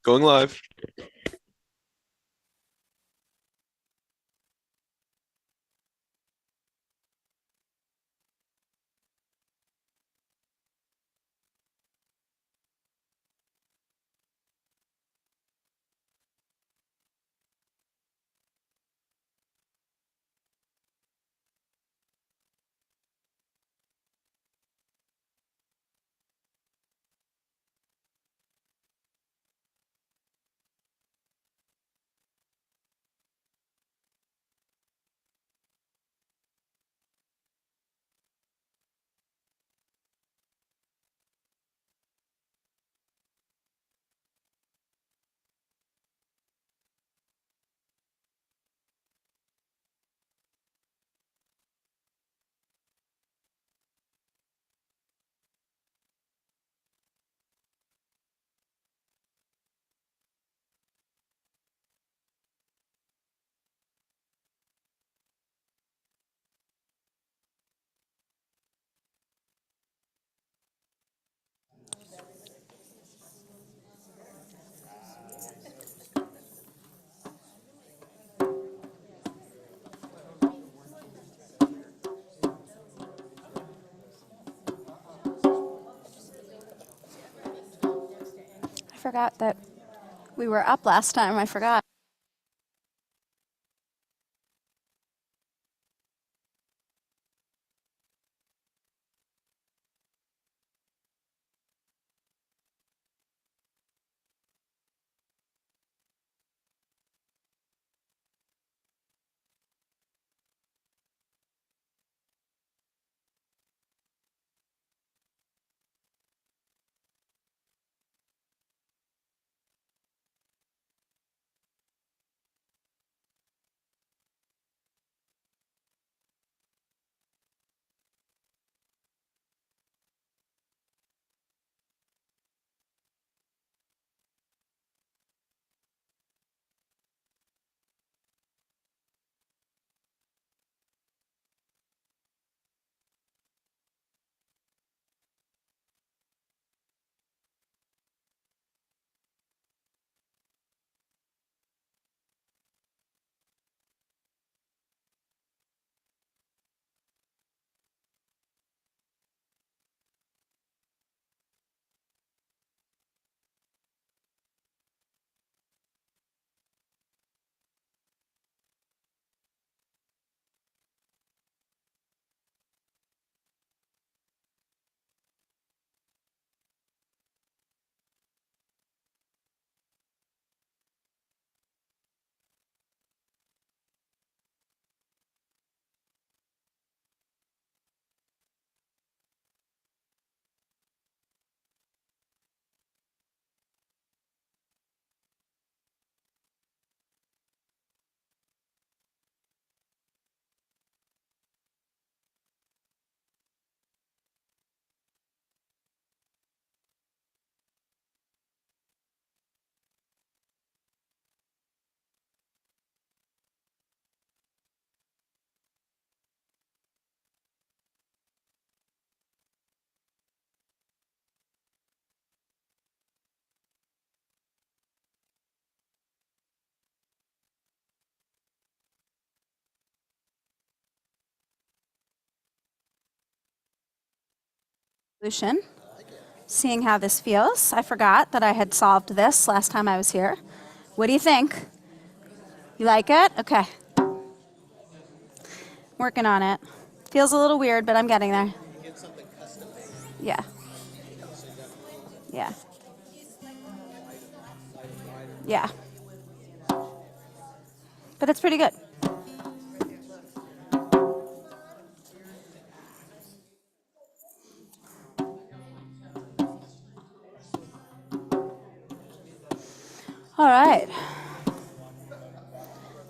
Going live. I forgot that we were up last time. I forgot. Solution. Seeing how this feels. I forgot that I had solved this last time I was here. What do you think? You like it? Okay. Working on it. Feels a little weird, but I'm getting there. Yeah. Yeah. Yeah. But it's pretty good. All right.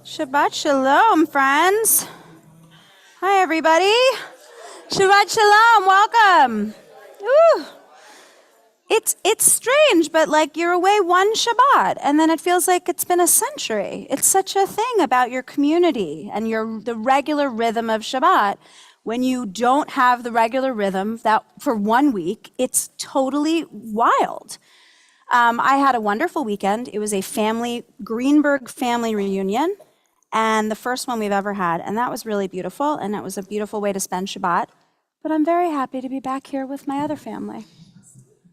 Shabbat shalom, friends. Hi, everybody. Shabbat shalom. Welcome. Woo. It's strange, but like you're away one Shabbat, and then it feels like it's been a century. It's such a thing about your community and the regular rhythm of Shabbat. When you don't have the regular rhythm that for 1 week, it's totally wild. I had a wonderful weekend. It was a Greenberg family reunion, and the first one we've ever had. And that was really beautiful, and it was a beautiful way to spend Shabbat. But I'm very happy to be back here with my other family.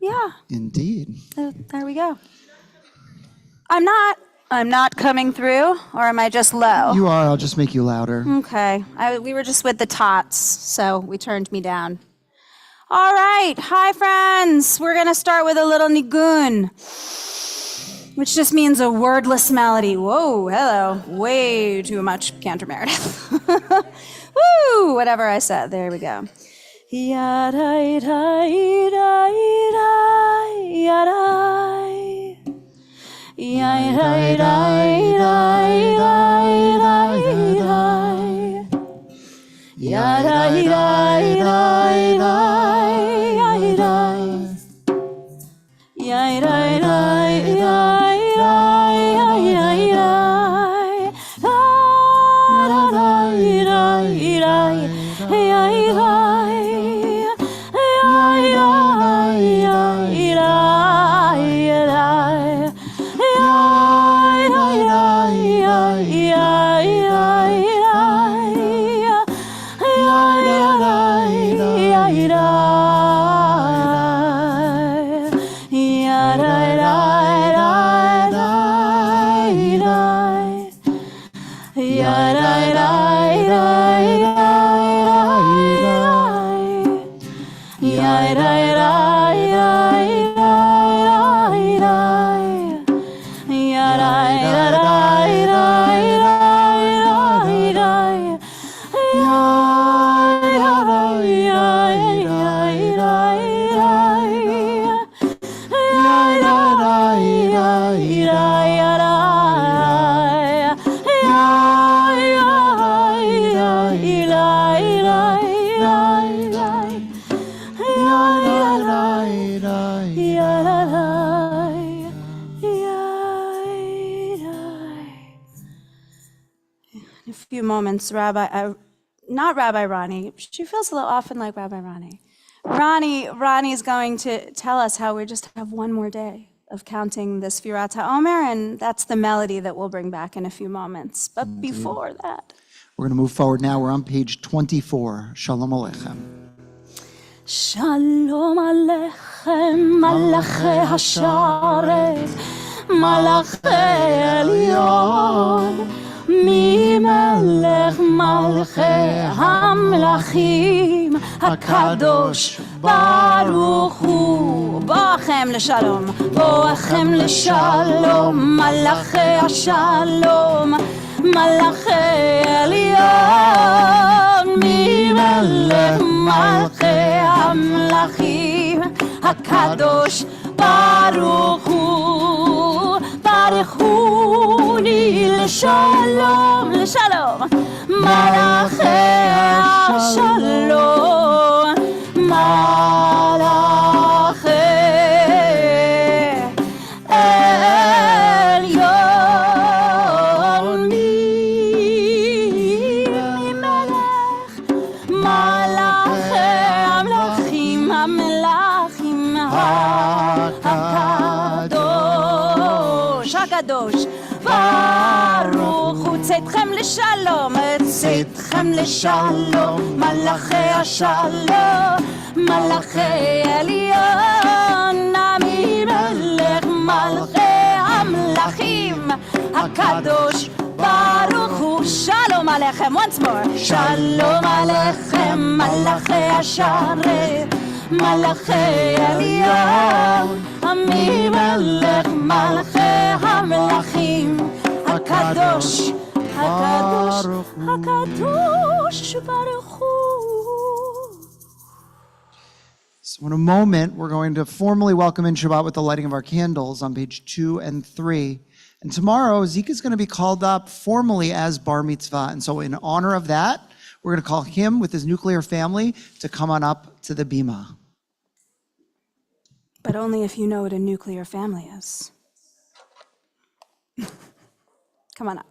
Yeah. Indeed. There we go. I'm not coming through, or am I just low? You are. I'll just make you louder. Okay. We were just with the tots, so we turned me down. All right. Hi, friends. We're going to start with a little nigun, which just means a wordless melody. Whoa, hello. Way too much Cantor Meredith. Woo, whatever I said. There we go. Yadai, yadai, yadai, yadai. Yadai, yadai, yadai, yadai. Yadai, yadai, yadai, yadai. In a few moments, not Rabbi Ronnie, she feels a little often like Rabbi Ronnie. Ronnie's going to tell us how we just have one more day of counting the Sfirat HaOmer, and that's the melody that we'll bring back in a few moments. But before that, we're going to move forward now. We're on page 24. Shalom Aleichem. Shalom Aleichem, Malachi Hasharet, Malachi Elyon, Melech Malchei Hamlachim, Hakadosh Baruch Hu. Boachem l'shalom, Boachem l'shalom, Malachei Hashalom, Malachei Elyon, Melech Malchei Hamlachim, Hakadosh Baruch Hu. Baruchuni l'shalom, l'shalom, Malachei Hashalom, Malachei Elyon, Melech, Malachei Hamlachim, Hamlachim, Hakadosh, Baruch Hu, tzedchem l'shalom, tzedchem l'shalom, Malachei Hashalom, Malachei Elyon, Ami Melech Malchei Hamlachim, Hakadosh Baruch Hu. Shalom Aleichem, once more. Shalom Aleichem, Malachei Hasharet, Malachei Elyon, Ami Melech Malchei Hamlachim, Hakadosh, Hakadosh, Hakadosh Baruch Hu. So in a moment, we're going to formally welcome in Shabbat with the lighting of our candles on page 2 and 3. And tomorrow, Zeke is going to be called up formally as Bar Mitzvah. And so in honor of that, we're going to call him with his nuclear family to come on up to the Bima. But only if you know what a nuclear family is. Come on up.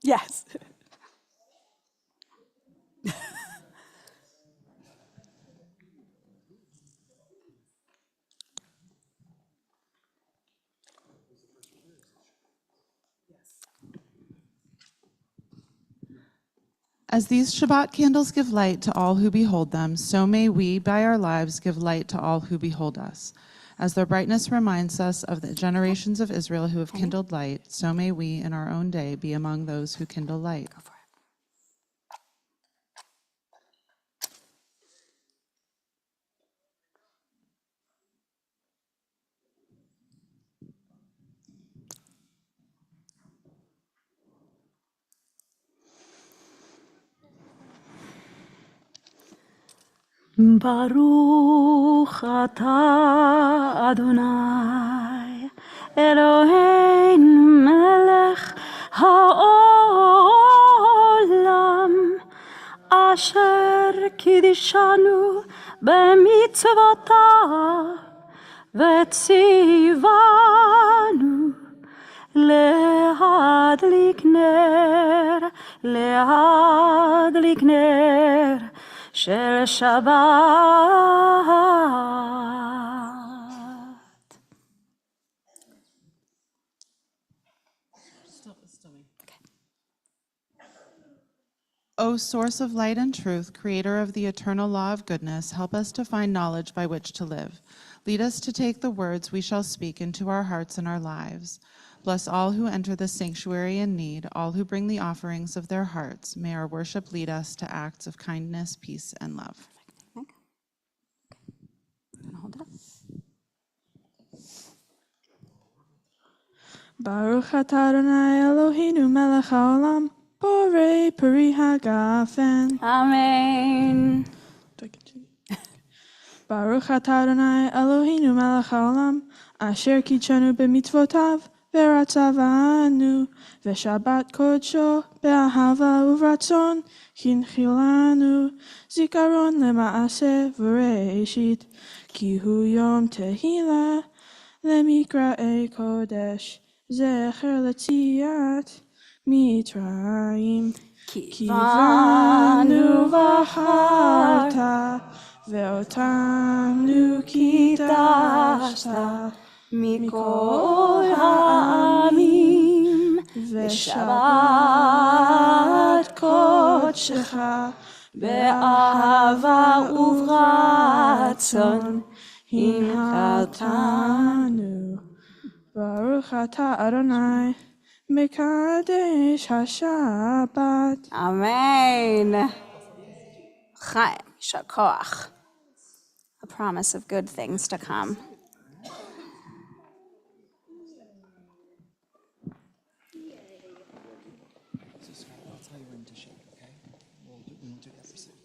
Yes. As these Shabbat candles give light to all who behold them, so may we, by our lives, give light to all who behold us. As their brightness reminds us of the generations of Israel who have kindled light, so may we, in our own day, be among those who kindle light. Go for it. Baruch atah Adonai Eloheinu melech haolam asher kiddushanu b'mitzvotav v'tzivanu להדליק נר של שבת. O source of light and truth, creator of the eternal law of goodness, help us to find knowledge by which to live. Lead us to take the words we shall speak into our hearts and our lives. Bless all who enter the sanctuary in need, all who bring the offerings of their hearts. May our worship lead us to acts of kindness, peace, and love. Hold it up. Baruch atah Adonai Eloheinu melech haolam borei peri hagafen. Amen. Do I continue? Baruch atah Adonai Eloheinu melech haolam asher kitshanu b'mitzvotav v'ratzavanu v'shabbat kodsho be'ahava uvratzon kinchilanu zikaron lema'aseh v'reishit ki hu yom tehillah lemikra'ei kodesh zecher l'tziat mitzrayim kivanu v'acharta ve'otanu kidashta mikol ha'amim v'shabbat kodshecha be'ahava uvratzon hinchaltanu. Baruch atah Adonai mekadesh haShabbat. Amen. Chaim, יישר כוח. A promise of good things to come. So Scott, I'll tell you when to shake, okay? We won't do that for second.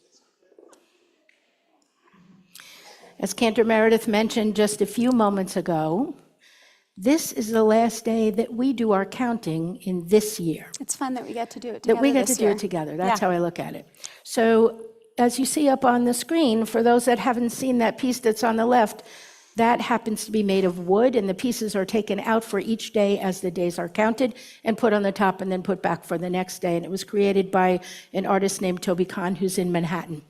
As Cantor Meredith mentioned just a few moments ago, this is the last day that we do our counting in this year. It's fun that we get to do it together. That we get to this do year. it together. That's Yeah. how I look at it. So as you see up on the screen, for those that haven't seen that piece that's on the left, that happens to be made of wood, and the pieces are taken out for each day as the days are counted and put on the top and then put back for the next day. And it was created by an artist named Toby Kahn, who's in Manhattan.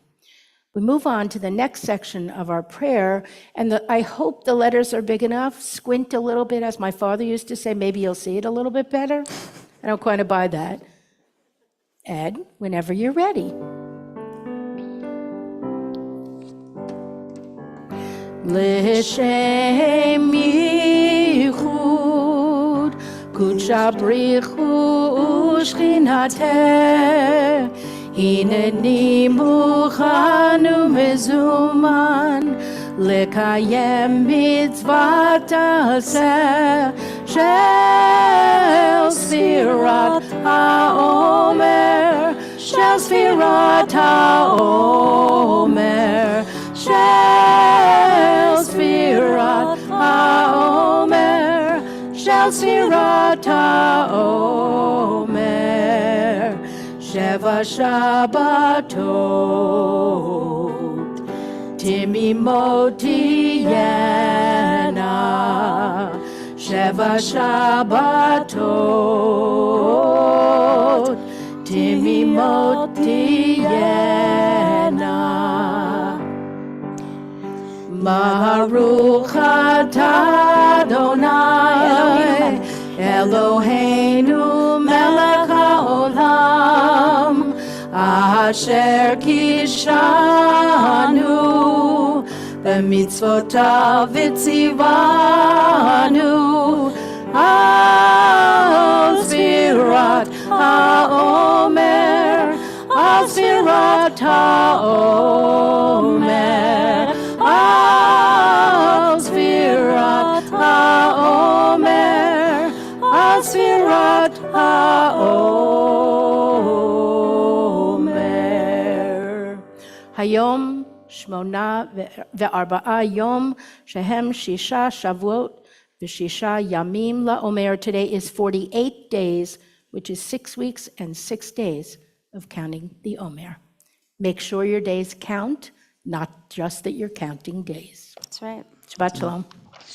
We move on to the next section of our prayer, and I hope the letters are big enough. Squint a little bit, as my father used to say, maybe you'll see it a little bit better. I don't quite buy that. Ed, whenever you're ready. L'shem yichud kudsha brichu shchinateh Hineni muchanu mezuman lekayem mitzvat aseh shel sfirat haomer shel sfirat haomer shel sfirat haomer shel sfirat haomer Sheva Shabbatot Timimot tiyena Sheva Shabbatot Timimot tiyena Baruch atah Adonai Eloheinu melech haolam אשר קישרנו, במצוותיו וציוונו, על ספירת העומר, על ספירת העומר, על ספירת העומר, על ספירת העומר. היום 84 יום, שהם 6 שבועות ו6 ימים לעומר. Today is 48 days, which is 6 weeks and 6 days of counting the Omer. Make sure your days count, not just that you're counting days. That's right. Shabbat shalom.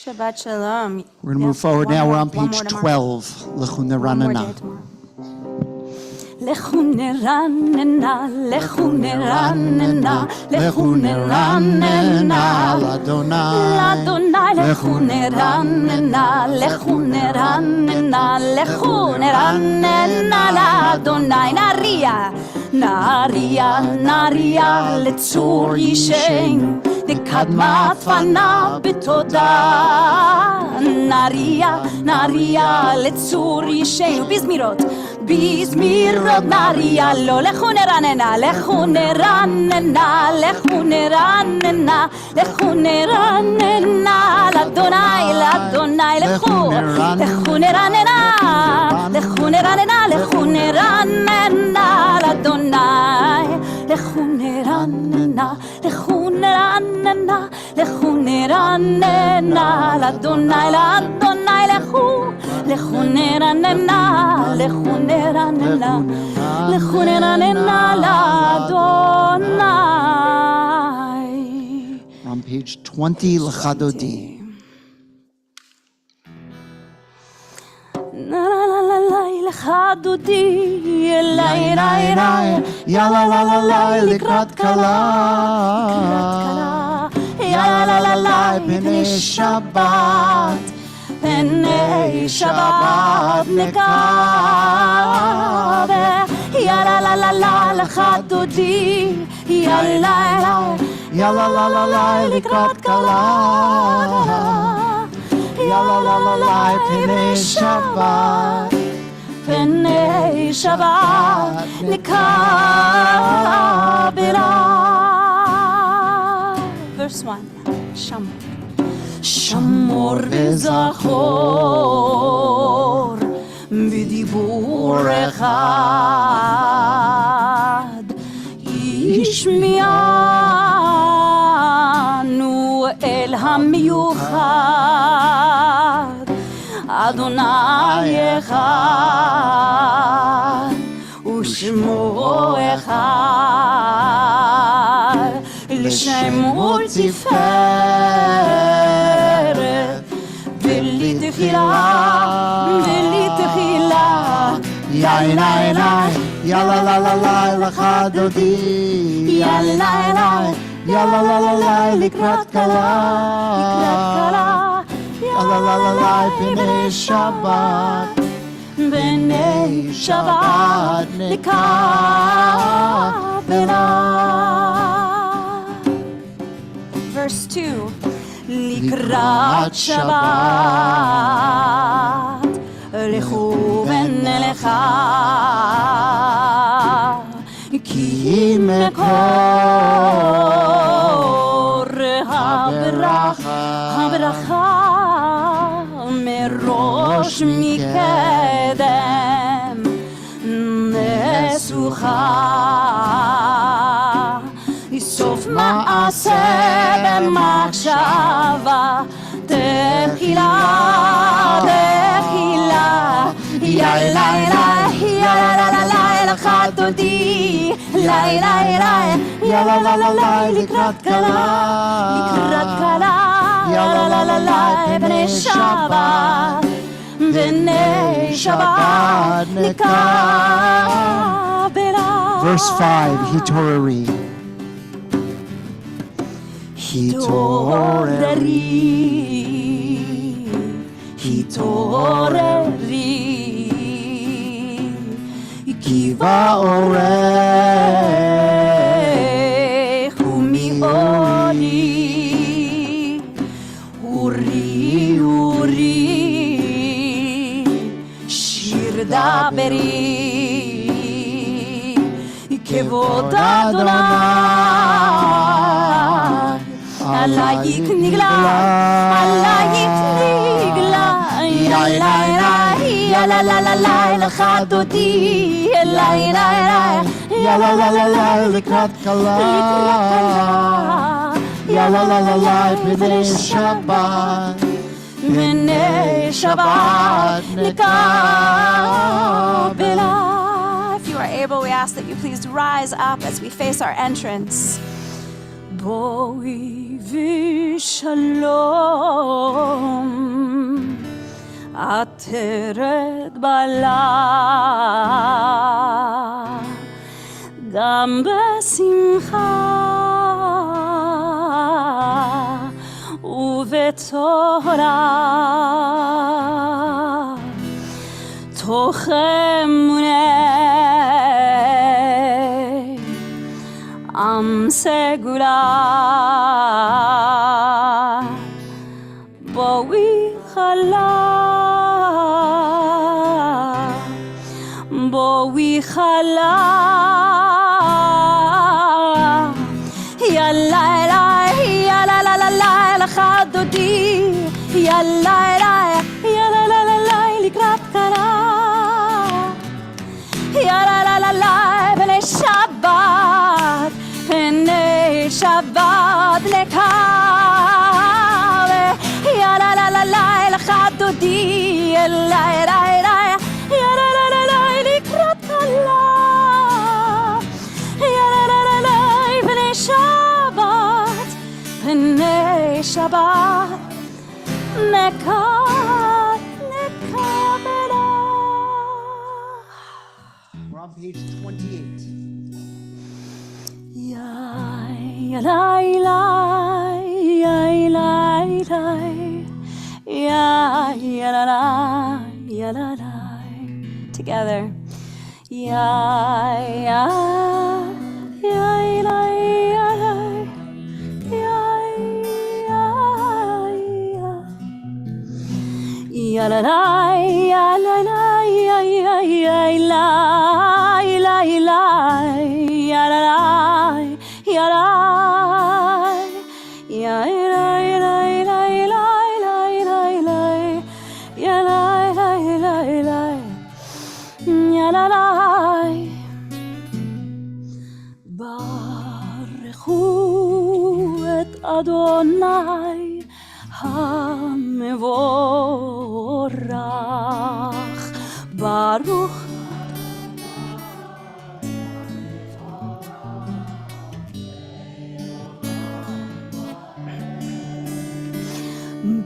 Shabbat shalom. We're going to move forward now. We're on page 12. Lechu One more neranana. day tomorrow. Lechu neranana, lechu neranana, lechu neranana, Ladonai, lechu neranana, lechu neranana, lechu neranana, Ladonai, נריה לצור ישנו, לקדמת פניו בתודה. נריה לצור ישנו, בזמירות נריה לו, לכו נרננה, לכו נרננה, לכו נרננה, לכו נרננה, לאדוני, לכו נרננה, לכו נרננה, לכו נרננה, לאדוני, לכו נרננה, לכו נרננה, לכו נרננה, לאדוני, לכו נרננה, לכו נרננה, לכו נרננה, לאדוני. On page 20, Lechadodi. לך דודי, אליי, יאללה, לקראת כלה, יאללה, פני שבת, נקווה, יאללה, לך דודי, יאללה, לקראת כלה, יאללה, פני שבת, נקווה. Verse 1, שמור וזכור בדיבור אחד, ישמיענו אל המיוחד, אדוני אחד ושמו אחד, לשם ולתפארת, בלי תחילה, יאללה, לך דודי, יאללה, לקראת כלה, יאללה, פני שבת, נקווה. Verse 2, לקראת שבת, לכו ונלכה, כי מקור הברכה מראש מקדם נסוכה, סוף מעשה במחשבה, תחילה, יאללה, לך דודי, יאללה, לקראת כלה, יאללה, בני שבת, נקווה. Verse 5, Hitorari. התעוררי, כי באורב לי אורי אורי שיר דברי כבוד אדוני עלייך נגלה לה לה לה לה לך דודי לה לה יא לה לה לה לה לקראת כלה יא לה לה לה לה פני שבת פני שבת נקבלה. If you are able, we ask that you please rise up as we face our entrance. בואי ושלום עטרת בלה גם בשמחה ובתורה תוך אמוני עם סגולה בואי חלה בואי חלה יאללה יאללה יאללה יאללה לך דודי יאללה יאללה יאללה לקראת קלה יאללה יאללה בני שבת בני שבת נקווה יאללה יאללה לך דודי יאללה יאללה יאללה לקראת קלה יאללה בני שבת בני שבת נקווה. We're on page 28. Together. ברכו את אדוני המבורך ברוך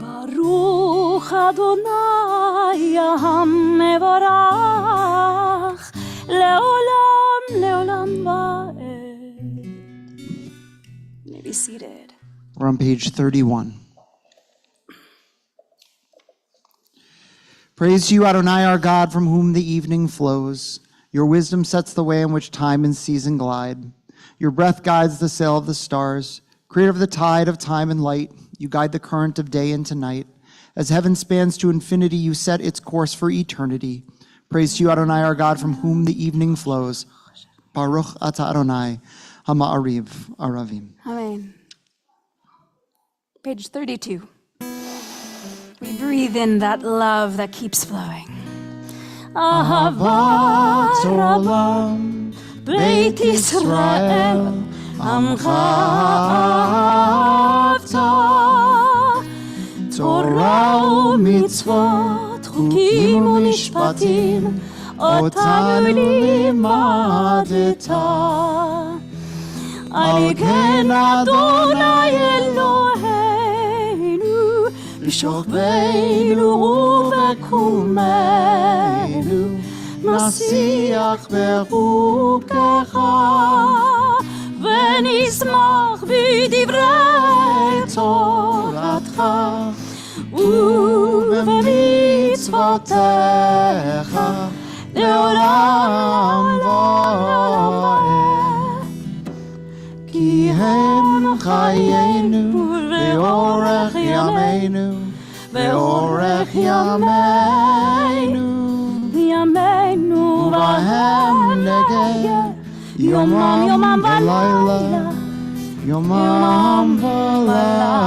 ברוך אדוני המבורך לעולם לעולם ועד. You may be seated. We're on page 31. Praise to you, Adonai, our God, from whom the evening flows. Your wisdom sets the way in which time and season glide. Your breath guides the sail of the stars. Creator of the tide of time and light, you guide the current of day into night. As heaven spans to infinity, you set its course for eternity. Praise to you, Adonai, our God, from whom the evening flows. Baruch ata Adonai, hama'ariv aravim. Amen. Page 32. We breathe in that love that keeps flowing. Ahavat olam, Beit Yisrael, Amcha avta, Torah u'mitzvot, chukim u'mishpatim, otanu limadeta. Al ken Adonai Eloheinu, b'shokbeinu u'b'kumenu, nasiach bechukecha, v'nismach b'divrei toratcha, u'b'mitzvotecha, le'olam va'ed. Ki Behem chayenu, beorech yameinu, beorech yameinu. Yameinu Behem negeh, yomam v'layla, yomam v'layla.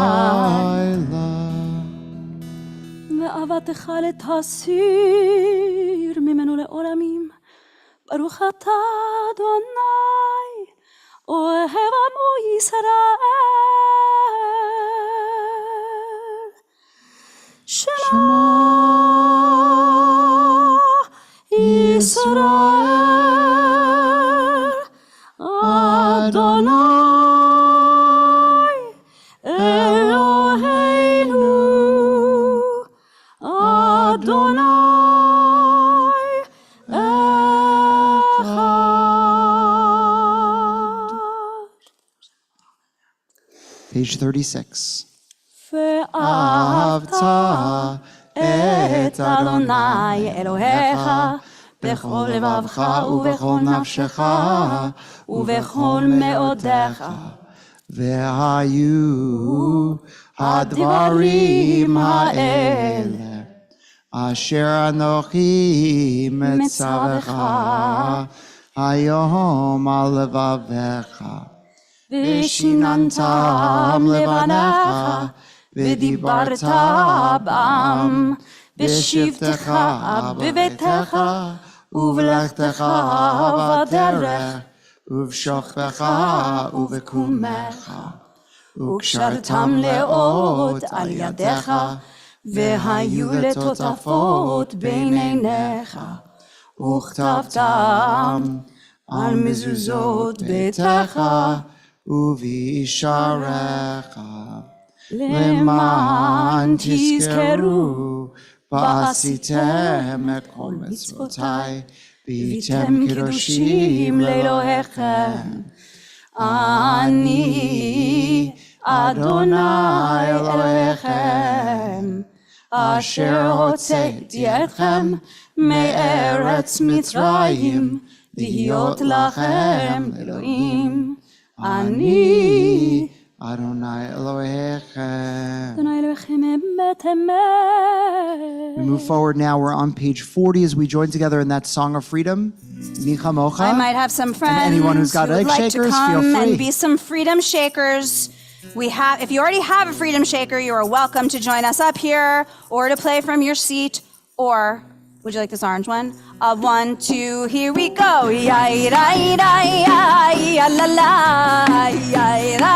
ואהבתך לתסיר ממנו לעולמים. ברוך אתה אדוני, אוהב עמו ישראל. שמע ישראל, אדוני אלוהינו, אדוני Page 36. ואהבת את אדוני אלוהיך בכל לבבך ובכל נפשך ובכל מאודיך. והיו הדברים האלה אשר אנוכי מצווך היום על לבביך. ושיננתם לבניך, ודיברת בם, בשבתך בביתך, ובלכתך בדרך, ובשוכבך ובקומך, וקשרתם לאות על ידיך, והיו לטוטפות בין עיניך, וכתבתם על מזוזות ביתך, ובישעריך, למען תזכרו, ועשיתם את כל מצוותיי, והייתם קדושים לאלוהיכם. אני אדוני אלוהיכם, אשר הוצאתי אתכם מארץ מצרים, להיות לכם אלוהים. אני Adonai Elohechem. אדוני אלוהיכם אמת אמת. We move forward now. We're on page 40 as we join together in that song of freedom. Micha Mocha. I might have some friends anyone who's got who would egg like shakers, to come feel free. and be some freedom shakers. If you already have a freedom shaker, you are welcome to join us up here or to play from your seat. Or would you like this orange one? 1, 2, here we go. Ya la la, ya la la, ya la la,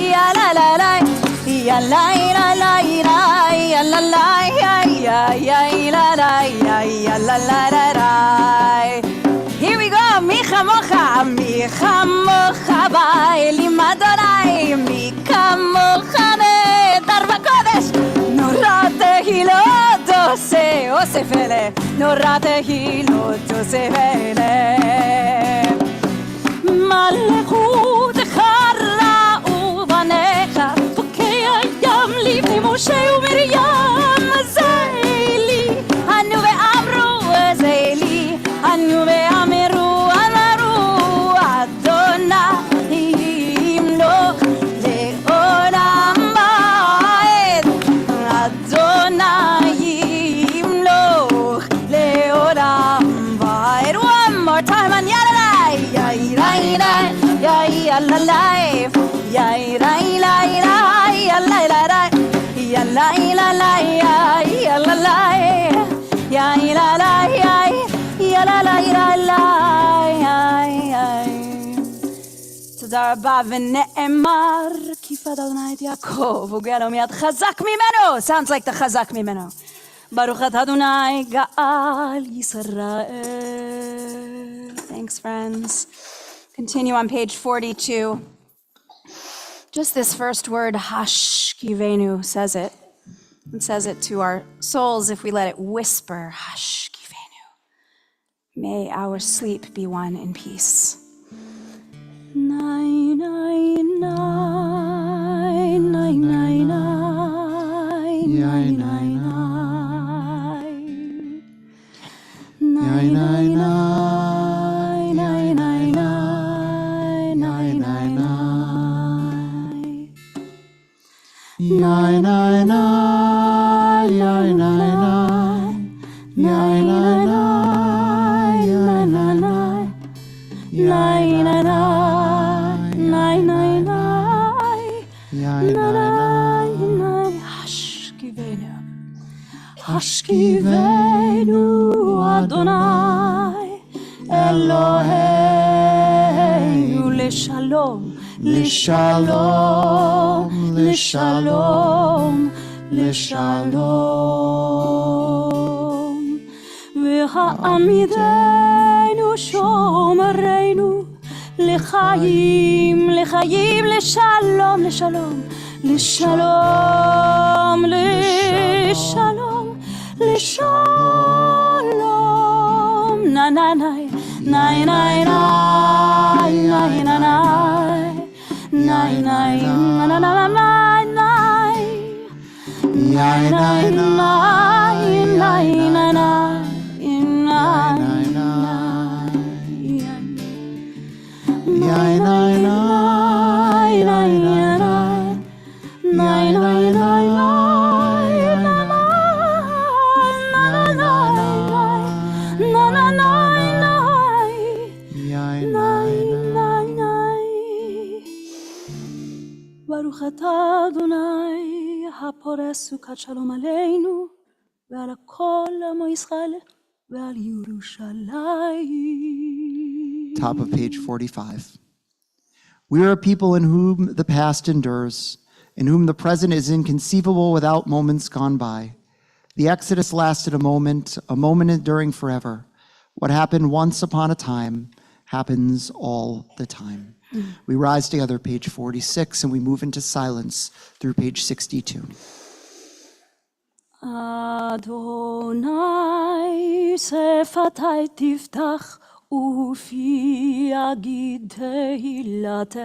ya la la la, ya la la, ya la la, ya la la. Here we go. Micha mocha, micha mocha, ba'elim Adonai, micha mocha nedar b'kodesh, nora tehilot osef ele, nora tehilot osef ele. Malechutecha ra'u banecha, pokei hayam livnei Moshe uMiriam, zeili, anu ve'amru zeili, anu ve'amru amru, Adonai yimloch le'olam ba'ed, Adonai yimloch le'olam ba'ed. One more time on Yadalai, Ya'irai, Ya'ilalai, Ya'irai, Ya'ilalai, Ya'ilalai, תודה רבה ונאמר כי פד אדוני את יעקב וגאה לו מיד חזק ממנו. Sounds like the חזק ממנו. ברוך אתה אדוני גאל ישראל. Thanks friends. Continue on page 42. Just this first word, hashkivenu, says it. It says it to our souls if we let it whisper, hashkivenu. May our sleep be one in peace. Nai, nai, nai, nai, nai, nai, nai, nai, nai. Nai, nai, nai, nai, nai, nai, nai, nai, nai. Yai nai nai, yai nai nai, yai nai nai, yai nai nai, yai nai nai, yai nai nai, yai nai nai. Hashkivenu Adonai Eloheinu leshalom, leshalom, leshalom, leshalom. V'ha'amidenu shomereinu לחיים, לחיים, לשלום, לשלום, לשלום, לשלום, לשלום. נה נה נה, נה נה נה, נה נה נה, נה נה נה נה נה. Yai nai nai, yai nai nai, yai nai nai, yai nai nai, yai nai nai, ברוך אתה אדוני הפורס סוכת שלום עלינו ועל כל עמו ישראל ועל ירושלים. Top of page 45. We are a people in whom the past endures, in whom the present is inconceivable without moments gone by. The Exodus lasted a moment enduring forever. What happened once upon a time happens all the time. We rise together, page 46, and we move into silence through page 62. Adonai שפתי תפתח ופי יגיד תהילתך.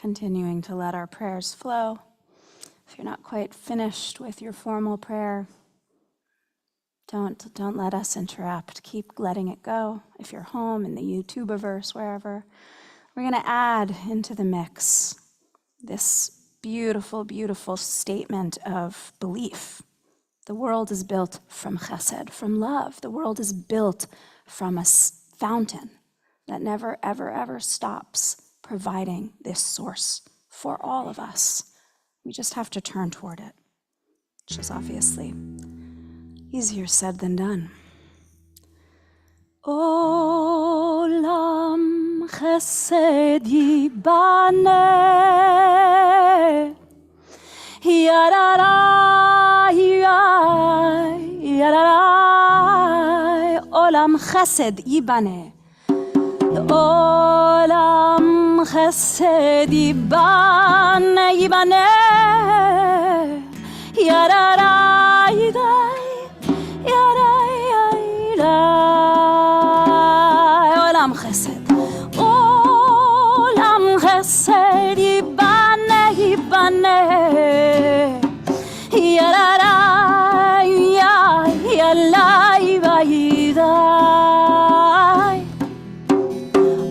Continuing to let our prayers flow. If you're not quite finished with your formal prayer, don't let us interrupt. Keep letting it go. If you're home in the YouTubeverse, wherever, we're going to add into the mix this beautiful, beautiful statement of belief. The world is built from chesed, from love. The world is built from a fountain, that never, ever, ever stops providing this source for all of us. We just have to turn toward it, which is obviously easier said than done. Olam chesed yibaneh, yararai, yararai. Olam chesed yibaneh, olam chesed yibaneh, yibaneh, yararai, yararai, olam chesed, olam chesed yibaneh, yibaneh, yararai, yararai, yararai,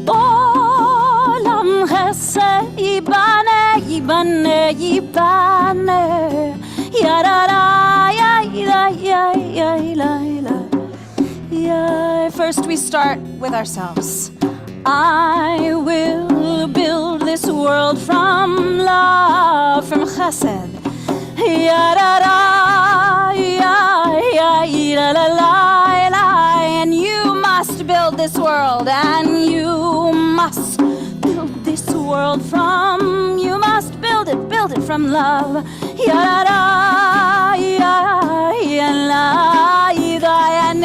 olam chesed yibaneh, yibaneh, yibaneh, yararai, yararai. First we start with ourselves. I will build this world from love, from chesed. And you must build this world, and you must build this world from, you must build it from love. And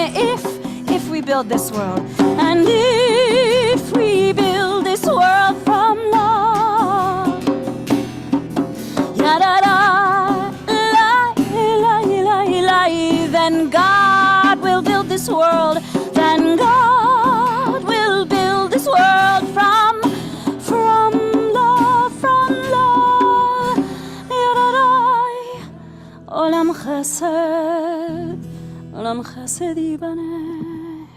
if we build this world, and if we build this world from love, then God will build this world, then God will build this world from love, from love. Olam chesed yibaneh.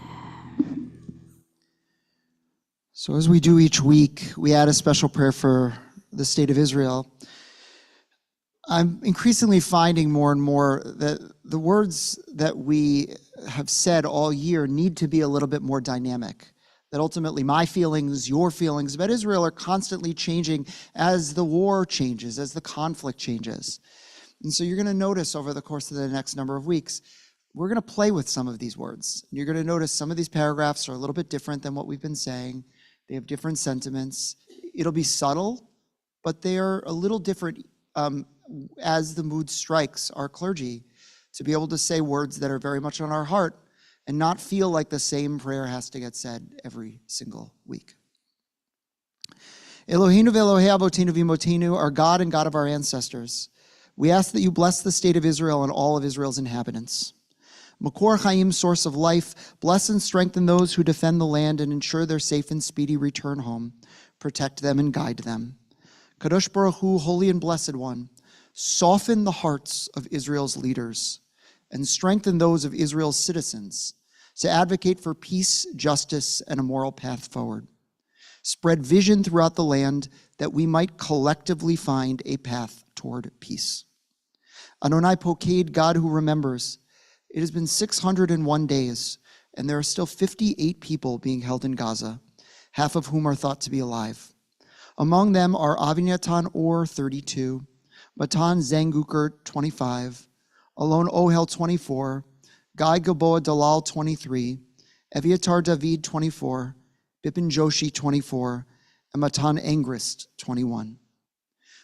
So as we do each week, we add a special prayer for the state of Israel. I'm increasingly finding more and more that the words that we have said all year need to be a little bit more dynamic. That ultimately my feelings, your feelings about Israel are constantly changing as the war changes, as the conflict changes. And so you're going to notice over the course of the next number of weeks, we're going to play with some of these words. You're going to notice some of these paragraphs are a little bit different than what we've been saying. They have different sentiments. It'll be subtle, but they are a little different as the mood strikes our clergy to be able to say words that are very much on our heart and not feel like the same prayer has to get said every single week. Eloheinu ve'Elohei Avotenu v'Imotenu, our God and God of our ancestors, we ask that you bless the state of Israel and all of Israel's inhabitants. Makor Chaim, source of life, bless and strengthen those who defend the land and ensure their safe and speedy return home. Protect them and guide them. Kadosh Baruch Hu, holy and blessed one, soften the hearts of Israel's leaders and strengthen those of Israel's citizens to advocate for peace, justice, and a moral path forward. Spread vision throughout the land that we might collectively find a path toward peace. Adonai Poked, God who remembers, it has been 601 days, and there are still 58 people being held in Gaza, half of whom are thought to be alive. Among them are Avinatan Or, 32, Matan Zanguker, 25, Alon Ohel, 24, Guy Gilboa Dalal, 23, Eviatar David, 24, Bipin Joshi, 24, and Matan Angrist, 21.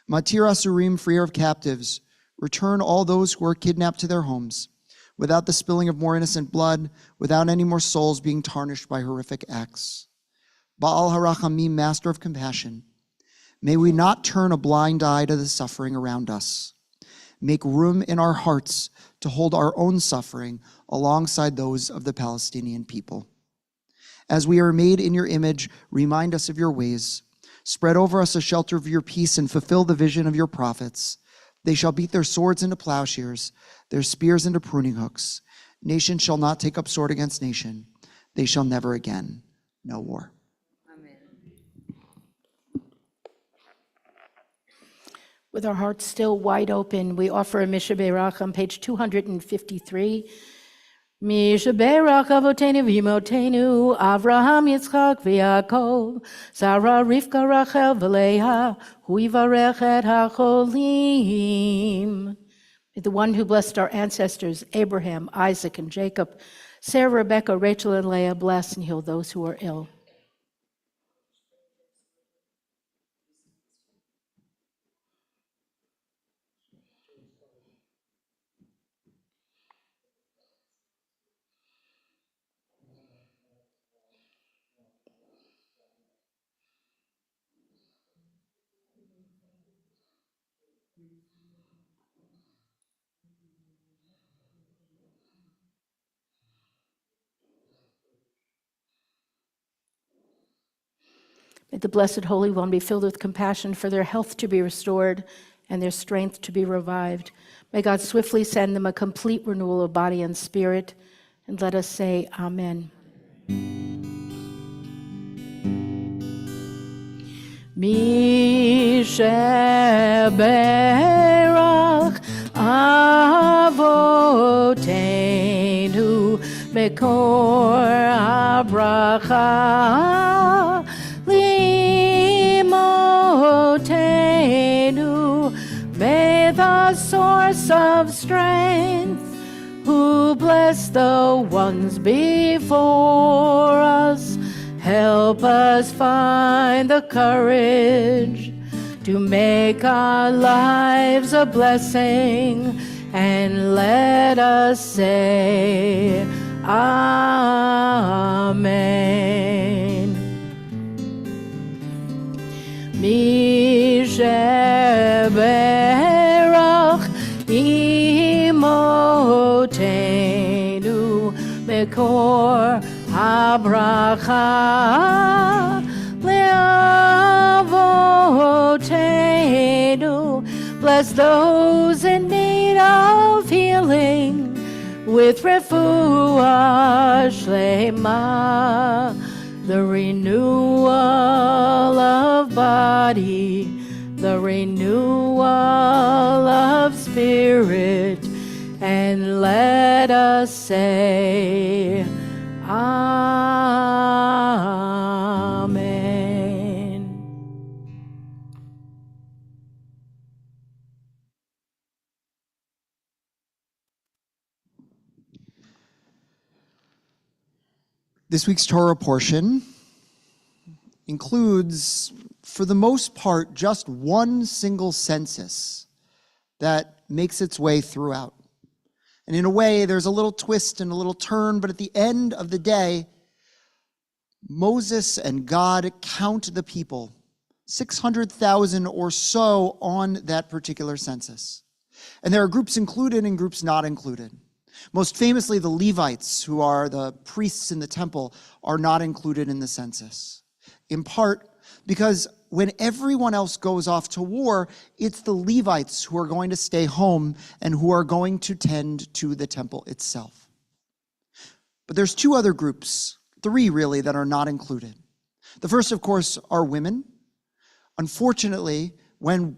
Matir Asurim, freer of captives, return all those who are kidnapped to their homes, without the spilling of more innocent blood, without any more souls being tarnished by horrific acts. Baal Harachamim, master of compassion, may we not turn a blind eye to the suffering around us. Make room in our hearts to hold our own suffering alongside those of the Palestinian people. As we are made in your image, remind us of your ways. Spread over us a shelter of your peace and fulfill the vision of your prophets. They shall beat their swords into plowshares, their spears into pruning hooks. Nation shall not take up sword against nation. They shall never again know war. With our hearts still wide open, we offer a Misha Berach on page 253. Mishaberach avotenu v'imotenu, Avraham, Yitzchak, v'Yaakov, Sarah, Rivka, Rachel, v'Leah, hu yivarech et hacholim. May the one who blessed our ancestors, Abraham, Isaac, and Jacob, Sarah, Rebekah, Rachel, and Leah, bless and heal those who are ill. May the Blessed Holy One be filled with compassion for their health to be restored and their strength to be revived. May God swiftly send them a complete renewal of body and spirit. And let us say, Amen. Mishaberach avotenu mekor habracha limotenu. May the source of strength, who bless the ones before us, help us find the courage to make our lives a blessing, and let us say, Amen. Mishaberach imotenu mekor habracha leavotenu. Bless those in need of healing with refuah shlema, the renewal of body, the renewal of spirit, and let us say, Amen. This week's Torah portion includes, for the most part, just one single census that makes its way throughout. And in a way, there's a little twist and a little turn, but at the end of the day, Moses and God count the people, 600,000 or so on that particular census. And there are groups included and groups not included. Most famously, the Levites, who are the priests in the temple, are not included in the census. In part because when everyone else goes off to war, it's the Levites who are going to stay home and who are going to tend to the temple itself. But there's two other groups, three really, that are not included. The first, of course, are women. Unfortunately, when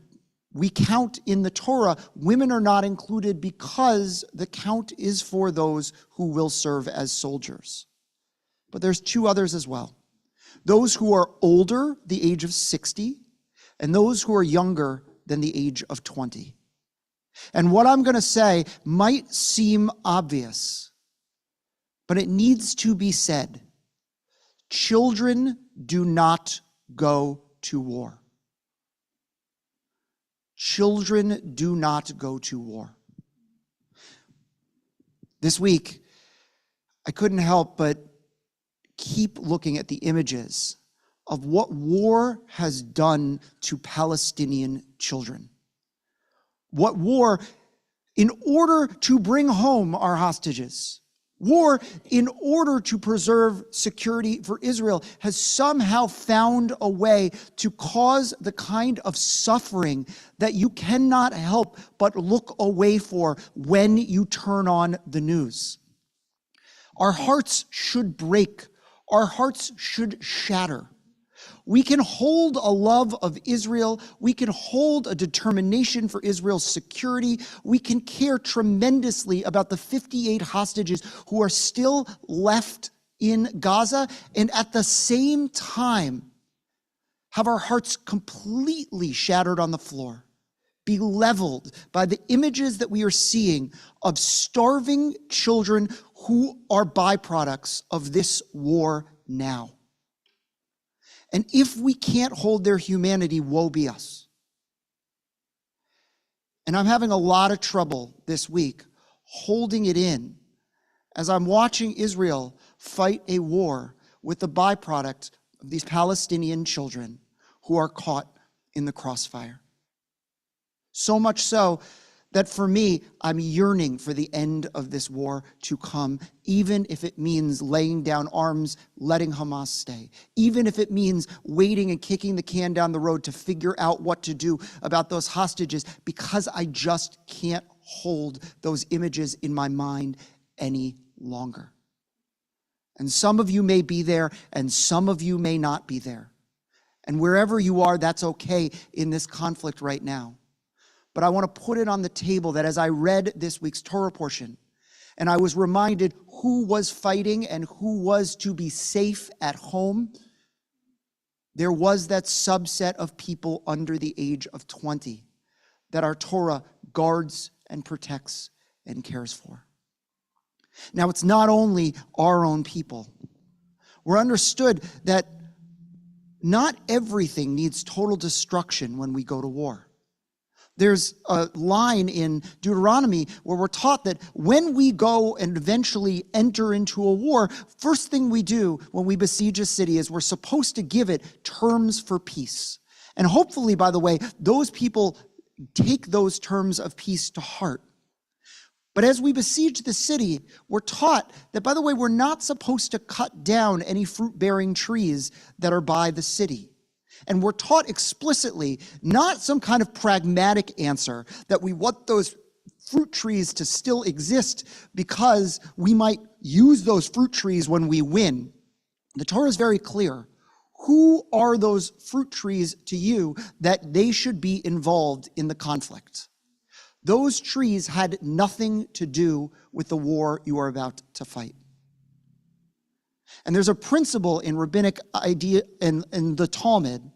we count in the Torah, women are not included because the count is for those who will serve as soldiers. But there's two others as well. Those who are older, the age of 60, and those who are younger than the age of 20. And what I'm going to say might seem obvious, but it needs to be said. Children do not go to war. Children do not go to war. This week, I couldn't help but keep looking at the images of what war has done to Palestinian children. What war, in order to bring home our hostages, war, in order to preserve security for Israel, has somehow found a way to cause the kind of suffering that you cannot help but look away for when you turn on the news. Our hearts should break. Our hearts should shatter. We can hold a love of Israel. We can hold a determination for Israel's security. We can care tremendously about the 58 hostages who are still left in Gaza, and at the same time have our hearts completely shattered on the floor, be leveled by the images that we are seeing of starving children who are byproducts of this war now. And if we can't hold their humanity, woe be us. And I'm having a lot of trouble this week holding it in as I'm watching Israel fight a war with the byproduct of these Palestinian children who are caught in the crossfire. So much so that for me, I'm yearning for the end of this war to come, even if it means laying down arms, letting Hamas stay, even if it means waiting and kicking the can down the road to figure out what to do about those hostages, because I just can't hold those images in my mind any longer. And some of you may be there, and some of you may not be there. And wherever you are, that's okay in this conflict right now. But I want to put it on the table that as I read this week's Torah portion, and I was reminded who was fighting and who was to be safe at home, there was that subset of people under the age of 20 that our Torah guards and protects and cares for. Now, it's not only our own people. We're understood that not everything needs total destruction when we go to war. There's a line in Deuteronomy where we're taught that when we go and eventually enter into a war, first thing we do when we besiege a city is we're supposed to give it terms for peace. And hopefully, by the way, those people take those terms of peace to heart. But as we besiege the city, we're taught that, by the way, we're not supposed to cut down any fruit-bearing trees that are by the city. And we're taught explicitly, not some kind of pragmatic answer, that we want those fruit trees to still exist because we might use those fruit trees when we win. The Torah is very clear. Who are those fruit trees to you that they should be involved in the conflict? Those trees had nothing to do with the war you are about to fight. And there's a principle in rabbinic idea in the Talmud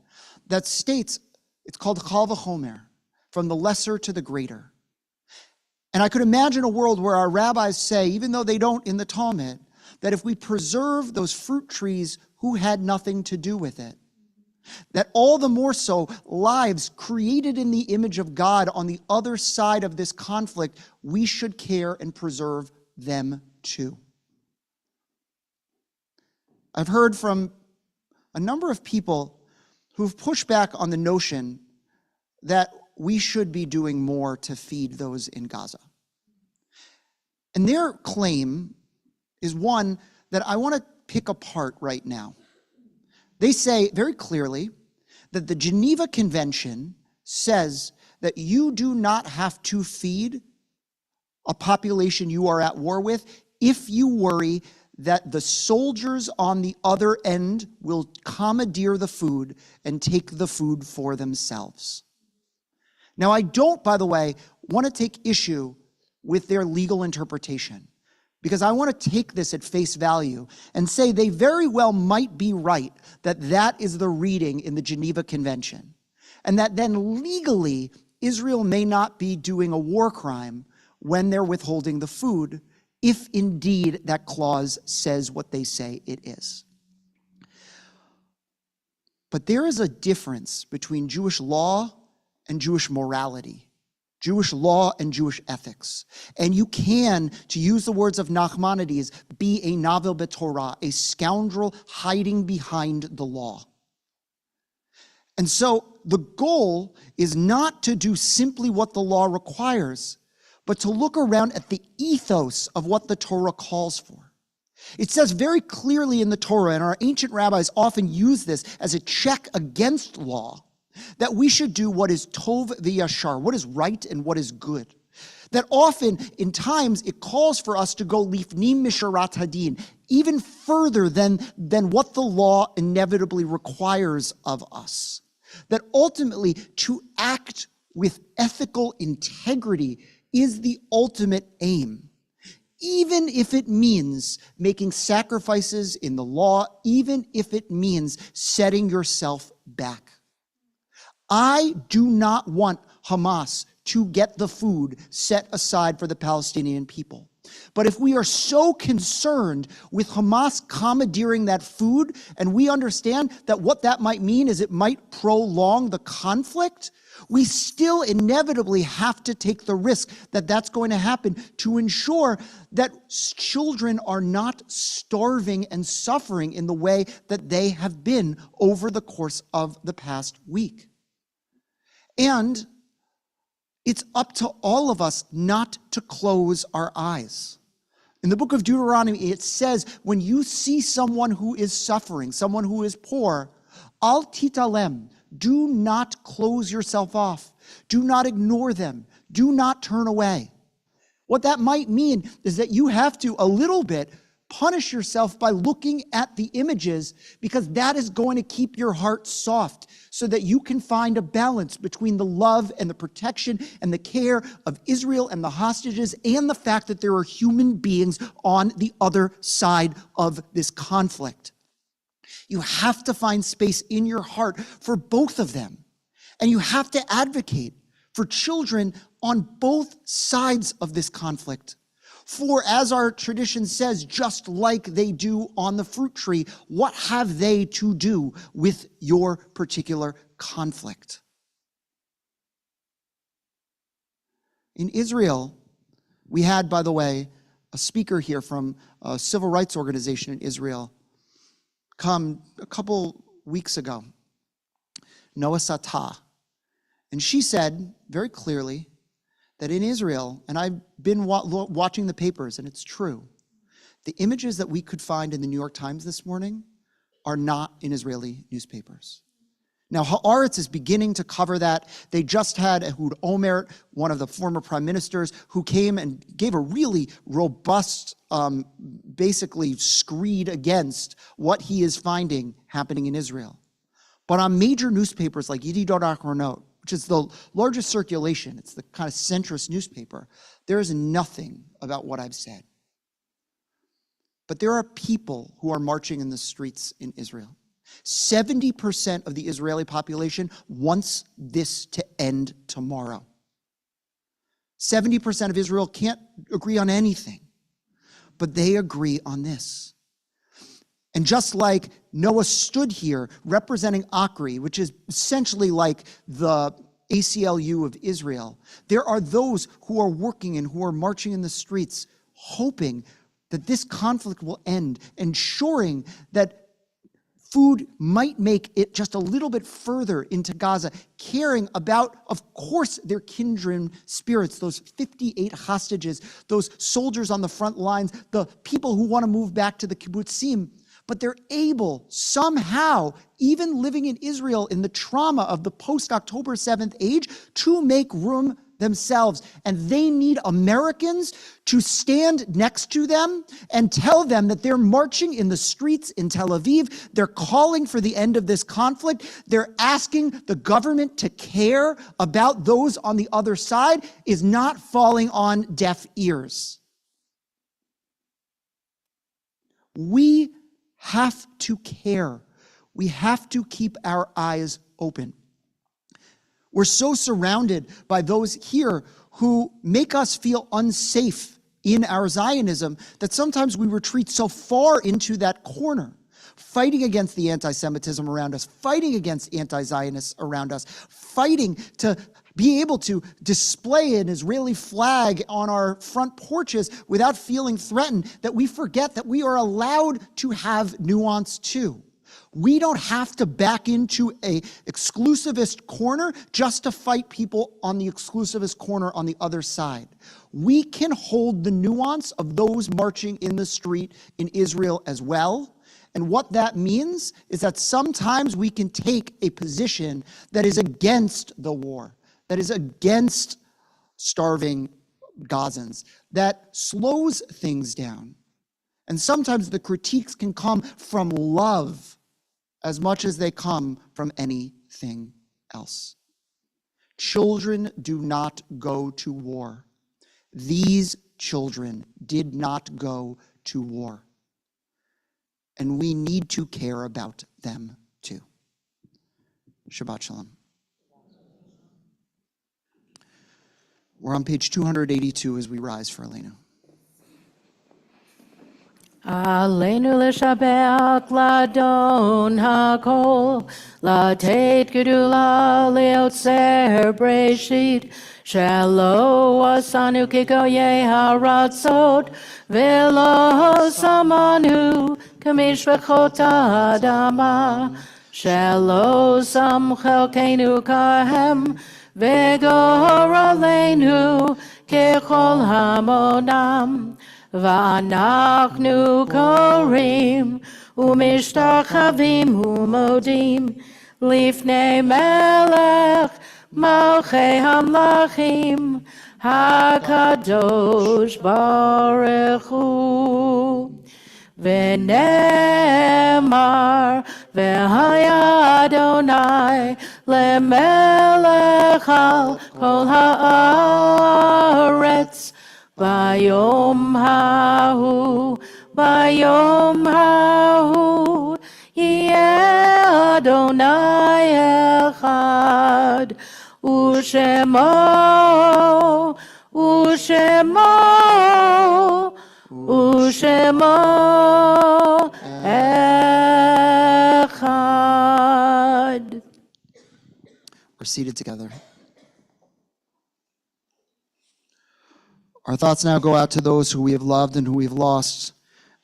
that states, it's called Kal v'chomer, from the lesser to the greater. And I could imagine a world where our rabbis say, even though they don't in the Talmud, that if we preserve those fruit trees who had nothing to do with it, that all the more so lives created in the image of God on the other side of this conflict, we should care and preserve them too. I've heard from a number of people who've pushed back on the notion that we should be doing more to feed those in Gaza. And their claim is one that I want to pick apart right now. They say very clearly that the Geneva Convention says that you do not have to feed a population you are at war with if you worry that the soldiers on the other end will commandeer the food and take the food for themselves. Now, I don't, by the way, want to take issue with their legal interpretation, because I want to take this at face value and say they very well might be right that that is the reading in the Geneva Convention, and that then legally Israel may not be doing a war crime when they're withholding the food, if indeed that clause says what they say it is. But there is a difference between Jewish law and Jewish morality, Jewish law and Jewish ethics. And you can, to use the words of Nachmanides, be a navel b'Torah, a scoundrel hiding behind the law. And so the goal is not to do simply what the law requires, but to look around at the ethos of what the Torah calls for. It says very clearly in the Torah, and our ancient rabbis often use this as a check against law, that we should do what is tov v'yashar, what is right and what is good. That often, in times, it calls for us to go lifnim misharat hadin, even further than what the law inevitably requires of us. That ultimately, to act with ethical integrity is the ultimate aim. Even if it means making sacrifices in the law, even if it means setting yourself back. I do not want Hamas to get the food set aside for the Palestinian people. But if we are so concerned with Hamas commandeering that food, and we understand that what that might mean is it might prolong the conflict, we still inevitably have to take the risk that that's going to happen to ensure that children are not starving and suffering in the way that they have been over the course of the past week. And it's up to all of us not to close our eyes. In the book of Deuteronomy, it says, when you see someone who is suffering, someone who is poor, al titalem, do not close yourself off. Do not ignore them. Do not turn away. What that might mean is that you have to, a little bit, punish yourself by looking at the images, because that is going to keep your heart soft so that you can find a balance between the love and the protection and the care of Israel and the hostages and the fact that there are human beings on the other side of this conflict. You have to find space in your heart for both of them. And you have to advocate for children on both sides of this conflict. For as our tradition says, just like they do on the fruit tree, what have they to do with your particular conflict? In Israel, we had, by the way, a speaker here from a civil rights organization in Israel come a couple weeks ago, Noah Satah. And she said very clearly that in Israel, and I've been watching the papers, and it's true, the images that we could find in the New York Times this morning are not in Israeli newspapers. Now, Haaretz is beginning to cover that. They just had Ehud Olmert, one of the former prime ministers, who came and gave a really robust, basically screed against what he is finding happening in Israel. But on major newspapers like Yediot Ahronot, which is the largest circulation, it's the kind of centrist newspaper, there is nothing about what I've said. But there are people who are marching in the streets in Israel. 70% of the Israeli population wants this to end tomorrow. 70% of Israel can't agree on anything, but they agree on this. And just like Noah stood here representing Akri, which is essentially like the ACLU of Israel, there are those who are working and who are marching in the streets, hoping that this conflict will end, ensuring that food might make it just a little bit further into Gaza, caring about, of course, their kindred spirits, those 58 hostages, those soldiers on the front lines, the people who want to move back to the kibbutzim. But they're able somehow, even living in Israel in the trauma of the post-October 7th age, to make room themselves. And they need Americans to stand next to them and tell them that they're marching in the streets in Tel Aviv. They're calling for the end of this conflict. They're asking the government to care about those on the other side is not falling on deaf ears. We have to care. We have to keep our eyes open. We're so surrounded by those here who make us feel unsafe in our Zionism that sometimes we retreat so far into that corner, fighting against the anti-Semitism around us, fighting against anti-Zionists around us, fighting to be able to display an Israeli flag on our front porches without feeling threatened, that we forget that we are allowed to have nuance too. We don't have to back into an exclusivist corner just to fight people on the exclusivist corner on the other side. We can hold the nuance of those marching in the street in Israel as well. And what that means is that sometimes we can take a position that is against the war, that is against starving Gazans, that slows things down. And sometimes the critiques can come from love as much as they come from anything else. Children do not go to war. These children did not go to war. And we need to care about them too. Shabbat Shalom. We're on page 282 as we rise for Elena. Aleinu l'shabach ladon hakol, latet gedula leotzer breshit, shelo asanu kikoye haratzot, velo samanu kamishvachot adama, shelo sam chelkenu kahem, vegor aleinu kechol hamonam. ואנחנו קוראים ומשתחווים ומודים לפני מלך מלכי המלכים הקדוש ברוך הוא. ונאמר והיה אדוני למלך על כל הארץ ביום ההוא יהיה אדוני אחד ושמו אחד. We're seated together. Our thoughts now go out to those who we have loved and who we have lost.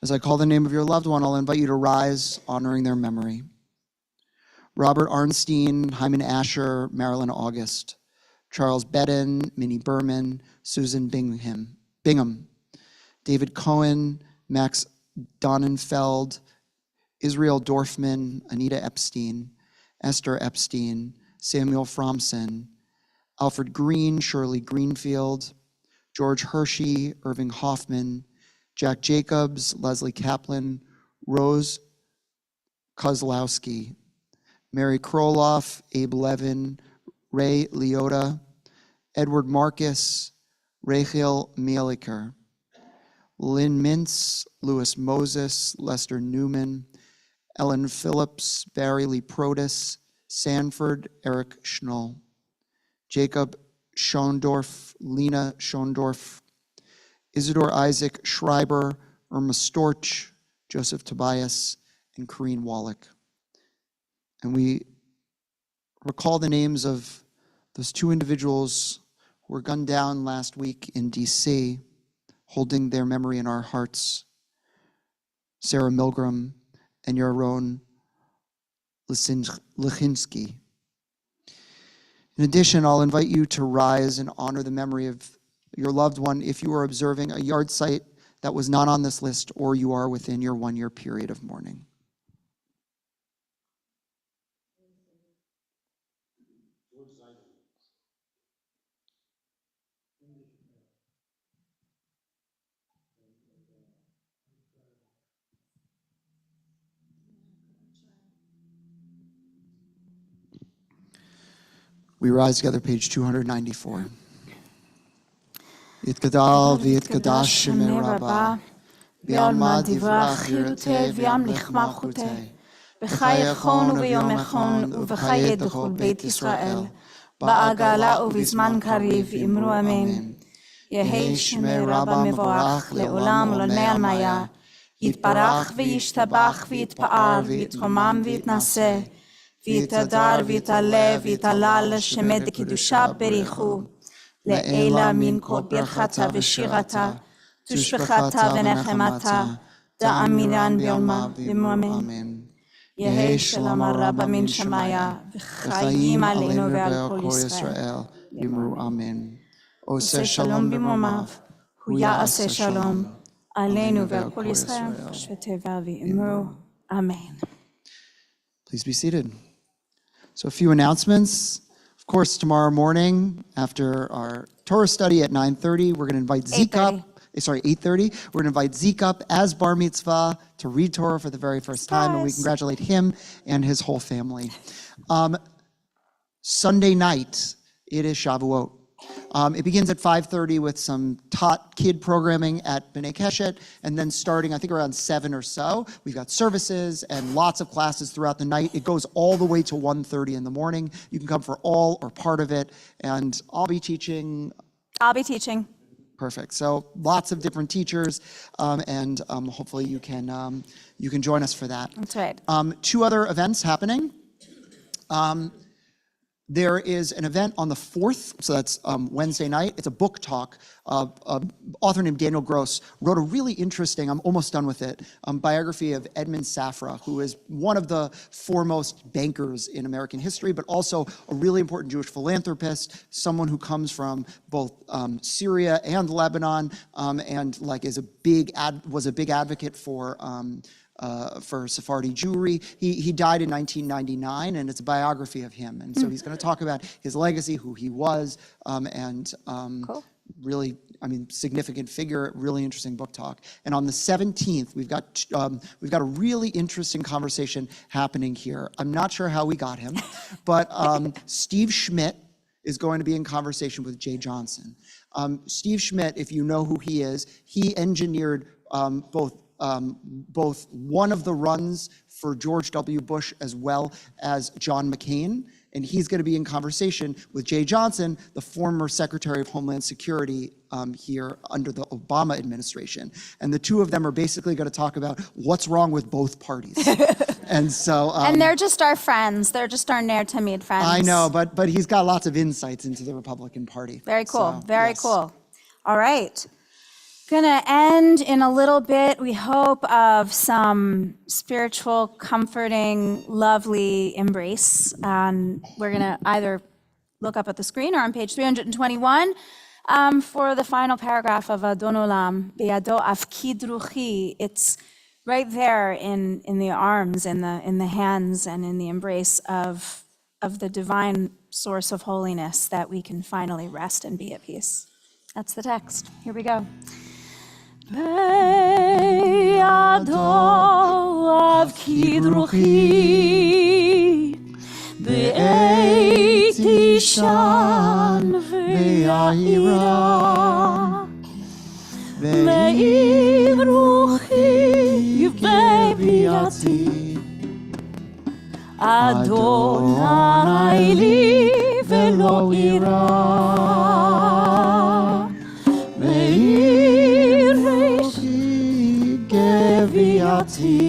As I call the name of your loved one, I'll invite you to rise, honoring their memory. Robert Arnstein, Hyman Asher, Marilyn August, Charles Bedden, Minnie Berman, Susan Bingham, David Cohen, Max Donnenfeld, Israel Dorfman, Anita Epstein, Esther Epstein, Samuel Fromson, Alfred Green, Shirley Greenfield, George Hershey, Irving Hoffman, Jack Jacobs, Leslie Kaplan, Rose Kozlowski, Mary Kroloff, Abe Levin, Ray Liotta, Edward Marcus, Rachel Mieliker, Lynn Mintz, Louis Moses, Lester Newman, Ellen Phillips, Barry Lee Protis, Sanford Eric Schnoll, Jacob Schondorf, Lena Schondorf, Isidore Isaac Schreiber, Irma Storch, Joseph Tobias, and Corrine Wallach. And we recall the names of those two individuals who were gunned down last week in D.C., holding their memory in our hearts. Sarah Milgram and Yaron Lichinski. In addition, I'll invite you to rise and honor the memory of your loved one if you are observing a yard site that was not on this list or you are within your 1-year period of mourning. We rise together, page 294. Yitgadal v'yitgadash shemei Rabbah, v'yalmad divrach yirteh v'yamlich malchuteh, v'chai echon u'v'yom echon u'v'chai yedchol beit Yisrael, ba'agala u'v'zman kariv imru amen. Yehei shemei Rabbah mevorach le'olam l'olmei almaya, yitbarach v'yishtabach v'yitpa'ar v'yitchomam v'yitnaseh, ויתהדר ויתעלה ויתהלל שמד קדושה בריחו לעילה מן כל ברכתה ושירתה תשבחתה ונחמתה דאמירן ביומה במאמן יהי שלום הרבה מן שמיה וחיים עלינו ועל כל ישראל יאמרו אמן. עושה שלום במרומיו הוא יעשה שלום עלינו ועל כל ישראל שתבע ויאמרו אמן. Please be seated. So a few announcements. Of course, tomorrow morning, after our Torah study at 9:30, we're going to invite Zeke up 8:30. We're going to invite Zeke up as bar mitzvah to read Torah for the very first time, and we congratulate him and his whole family. Sunday night, it is Shavuot. It begins at 5:30 with some kid programming at B'nai Keshet, and then starting, I think, around 7 or so, we've got services and lots of classes throughout the night. It goes all the way to 1:30 in the morning. You can come for all or part of it, and I'll be teaching. Perfect. So lots of different teachers, and hopefully you can join us for that. That's right. 2 other events happening. There is an event on the 4th, so that's Wednesday night. It's a book talk. An author named Daniel Gross wrote a really interesting, I'm almost done with it, biography of Edmund Safra, who is one of the foremost bankers in American history, but also a really important Jewish philanthropist, someone who comes from both Syria and Lebanon, and was a big advocate for Sephardi Jewry. He died in 1999, and it's a biography of him. And so he's going to talk about his legacy, who he was, and Cool. really, significant figure, really interesting book talk. And on the 17th, we've got a really interesting conversation happening here. I'm not sure how we got him, but Steve Schmidt is going to be in conversation with Jay Johnson. Steve Schmidt, if you know who he is, he engineered both one of the runs for George W. Bush as well as John McCain. And he's going to be in conversation with Jay Johnson, the former Secretary of Homeland Security here under the Obama administration. And the two of them are basically going to talk about what's wrong with both parties. And so... and they're just our friends. They're just our ne'er-to-meet friends. I know, but he's got lots of insights into the Republican Party. Very cool. So, Very yes. cool. All right. Gonna end in a little bit, we hope, of some spiritual, comforting, lovely embrace. We're gonna either look up at the screen or on page 321 for the final paragraph of Adon Olam, Beyado Afkid Ruchi. It's right there in the arms, in the hands, and in the embrace of the divine source of holiness that we can finally rest and be at peace. That's the text. Here we go. Beyado Afkid Ruchi, Be'ei Tishan ve'yahira, Be'im Ruchi ve'biyati, Adonai li ve'lo ira, Be'ir Ruchi geviati,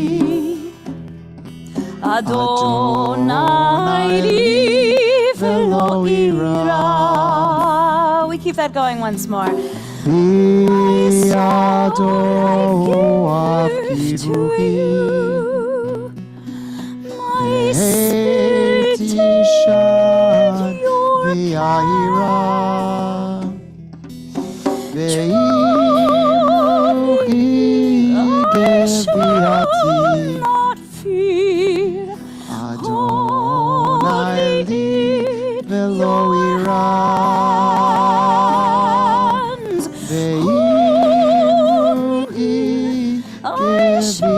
Adonai li ve'lo ira. We keep that going once more. Beyado Afkid Ruchi, Be'ei Tishan ve'yahira, Be'im Ruchi geviati, Not fear, Adonai li ve'lo ira, Be'im Ruchi geviati,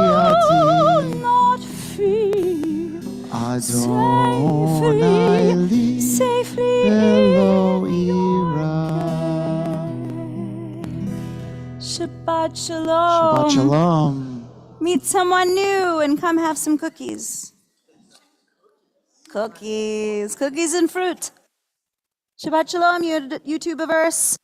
not fear. Adonai li Safely ve'lo ira. Shabbat shalom. Shabbat shalom. Meet someone new and come have some cookies. Cookies and fruit. Shabbat shalom, YouTubeverse.